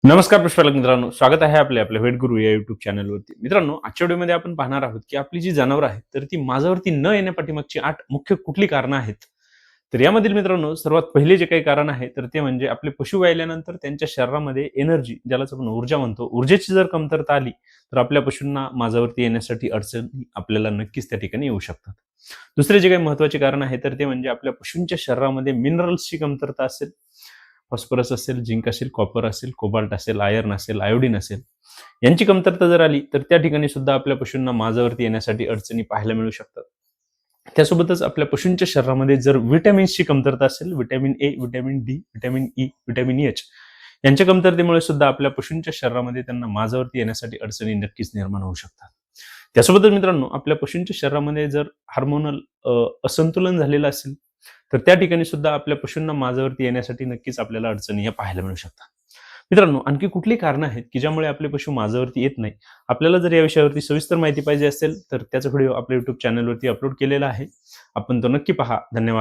नमस्कार पुष्पालक मित्रांनो, स्वागत आहे आपल्या वेट गुरु या युट्यूब चॅनलवरती. मित्रांनो, आजच्या व्हिडिओमध्ये आपण पाहणार आहोत की आपली जी जनावरं आहेत तर ती माझ्यावरती न येण्यापाठीमागची 8 मुख्य कुठली कारणं आहेत. तर यामधील मित्रांनो सर्वात पहिले जे काही कारण आहे तर ते म्हणजे आपले पशु वाहिल्यानंतर त्यांच्या शरीरामध्ये एनर्जी, ज्यालाच आपण ऊर्जा म्हणतो, ऊर्जेची जर कमतरता आली तर आपल्या पशूंना माझ्यावरती येण्यासाठी अडचणी आपल्याला नक्कीच त्या ठिकाणी येऊ शकतात. दुसरे जे काही महत्त्वाचे कारण आहे तर ते म्हणजे आपल्या पशूंच्या शरीरामध्ये मिनरल्सची कमतरता असेल, फॉस्फरस असेल, झिंक असेल, कॉपर असेल, कोबाल्ट असेल, आयर्न असेल, आयोडीन असेल, यांची कमतरता जर आली तर त्या ठिकाणी सुद्धा आपल्या पशूंना माझ्यावरती येण्यासाठी अडचणी पाहायला मिळू शकतात. त्यासोबतच आपल्या पशूंच्या शरीरामध्ये जर व्हिटॅमिन्सची कमतरता असेल, vitamin A, vitamin D, vitamin E, vitamin H यांच्या कमतरतेमुळे सुद्धा आपल्या पशूंच्या शरीरामध्ये त्यांना माझ्यावरती येण्यासाठी अडचणी नक्कीच निर्माण होऊ शकतात. त्यासोबतच मित्रांनो, आपल्या पशूंच्या शरीरामध्ये जर हार्मोनल असंतुलन झालेलं असेल तर त्या ठिकाणी सुद्धा आपल्या पशूंना माझ्यावरती येण्यासाठी नक्कीच आपल्याला अडचणी या पाहायला मिळू शकतात. मित्रांनो, आणखी कुठली कारणं आहेत की ज्यामुळे आपले पशु माझ्यावरती येत नाही? आपल्याला जर या विषयावरती सविस्तर माहिती पाहिजे असेल तर त्याचा व्हिडिओ आपल्या युट्यूब चॅनलवरती अपलोड केलेला आहे. आपण तो नक्की पहा. धन्यवाद.